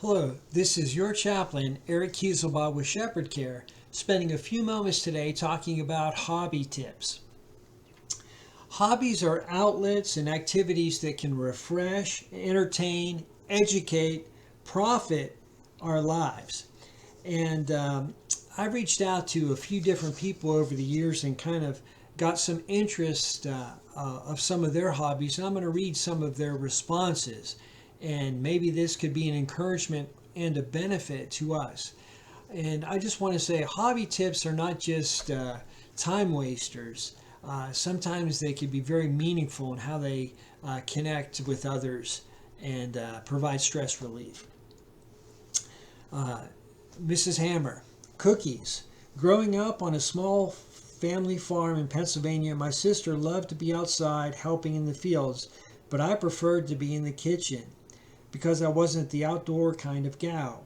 Hello, this is your chaplain, Eric Kieselbaugh with Shepherd Care, spending a few moments today talking about hobby tips. Hobbies are outlets and activities that can refresh, entertain, educate, profit our lives. And I reached out to a few different people over the years and kind of got some interest of some of their hobbies. And I'm going to read some of their responses. And maybe this could be an encouragement and a benefit to us. And I just want to say hobby tips are not just time wasters. Sometimes they can be very meaningful in how they connect with others and provide stress relief. Uh, Mrs. Hammer, cookies. Growing up on a small family farm in Pennsylvania, my sister loved to be outside helping in the fields, but I preferred to be in the kitchen because I wasn't the outdoor kind of gal.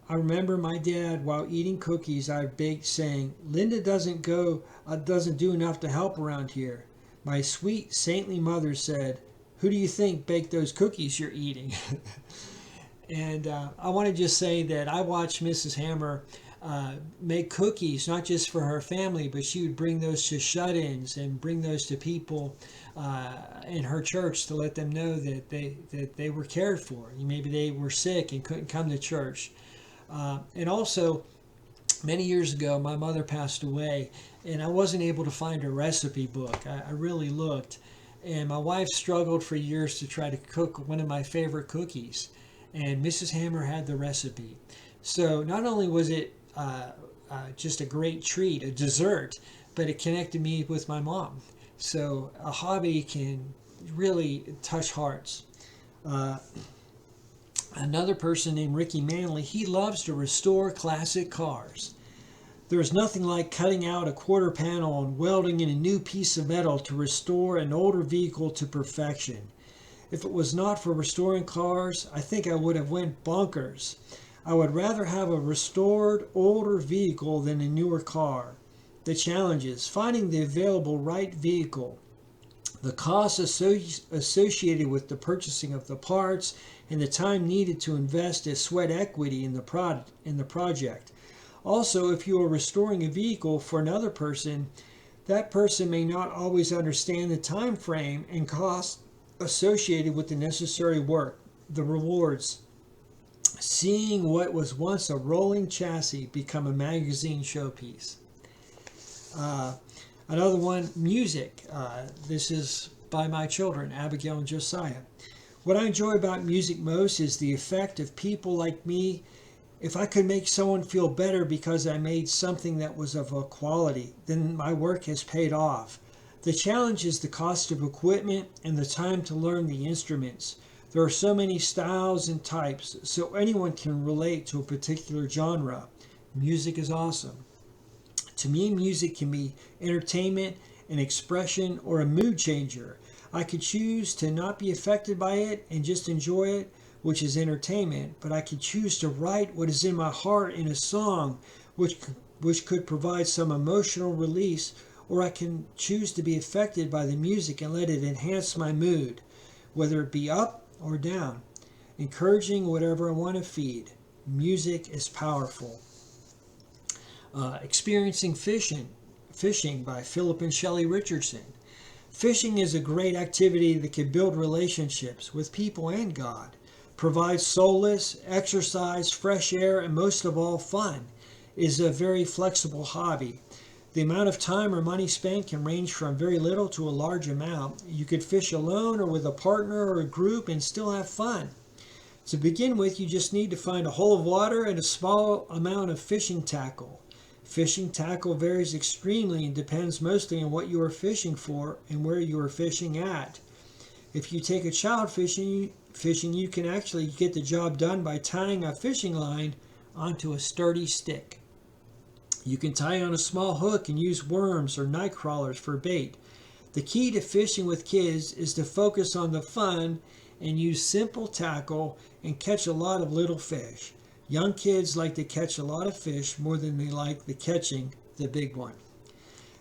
I remember my dad, while eating cookies I baked, saying, "Linda doesn't do enough to help around here." My sweet, saintly mother said, "Who do you think baked those cookies you're eating?" And I want to just say that I watched Mrs. Hammer make cookies, not just for her family, but she would bring those to shut-ins and bring those to people in her church to let them know that they were cared for. Maybe they were sick and couldn't come to church. And also, many years ago, my mother passed away, and I wasn't able to find a recipe book. I really looked, and my wife struggled for years to try to cook one of my favorite cookies, and Mrs. Hammer had the recipe. So not only was it just a great treat, a dessert, but it connected me with my mom. So a hobby can really touch hearts. Uh, Another person named Ricky Manley, he loves to restore classic cars. There is nothing like cutting out a quarter panel and welding in a new piece of metal to restore an older vehicle to perfection. If it was not for restoring cars, I think I would have went bonkers. I would rather have a restored older vehicle than a newer car. The challenge is finding the available right vehicle, the costs associated with the purchasing of the parts, and the time needed to invest as sweat equity in the project. Also, if you are restoring a vehicle for another person, that person may not always understand the time frame and cost associated with the necessary work, the rewards. Seeing what was once a rolling chassis become a magazine showpiece. Uh, Another one, music. This is by my children, Abigail and Josiah. What I enjoy about music most is the effect of people like me. If I could make someone feel better because I made something that was of a quality, then my work has paid off. The challenge is the cost of equipment and the time to learn the instruments. There are so many styles and types, so anyone can relate to a particular genre. Music is awesome. To me, music can be entertainment, an expression, or a mood changer. I could choose to not be affected by it and just enjoy it, which is entertainment, but I could choose to write what is in my heart in a song, which could provide some emotional release, or I can choose to be affected by the music and let it enhance my mood, whether it be up or down, encouraging whatever I want to feed. Music is powerful. Experiencing fishing by Philip and Shelley Richardson. Fishing is a great activity that can build relationships with people and God, provide solace, exercise, fresh air, and most of all, fun. It is a very flexible hobby. The amount of time or money spent can range from very little to a large amount. You could fish alone or with a partner or a group and still have fun. To begin with, you just need to find a hole of water and a small amount of fishing tackle. Fishing tackle varies extremely and depends mostly on what you are fishing for and where you are fishing at. If you take a child fishing, you can actually get the job done by tying a fishing line onto a sturdy stick. You can tie on a small hook and use worms or night crawlers for bait. The key to fishing with kids is to focus on the fun and use simple tackle and catch a lot of little fish. Young kids like to catch a lot of fish more than they like the catching the big one.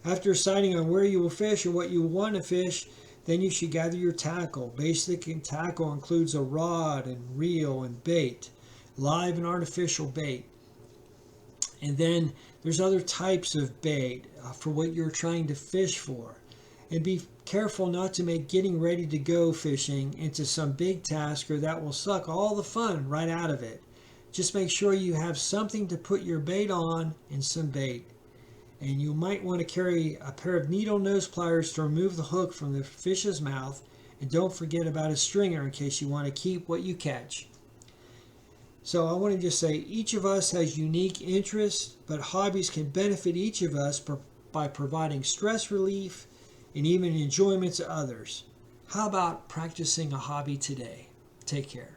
After deciding on where you will fish or what you want to fish, then you should gather your tackle. Basic tackle includes a rod and reel and bait. live and artificial bait. And then there's other types of bait for what you're trying to fish for. And be careful not to make getting ready to go fishing into some big task, or that will suck all the fun right out of it. Just make sure you have something to put your bait on and some bait. And you might want to carry a pair of needle nose pliers to remove the hook from the fish's mouth. And don't forget about a stringer in case you want to keep what you catch. So I want to just say each of us has unique interests, but hobbies can benefit each of us by providing stress relief and even enjoyment to others. How about practicing a hobby today? Take care.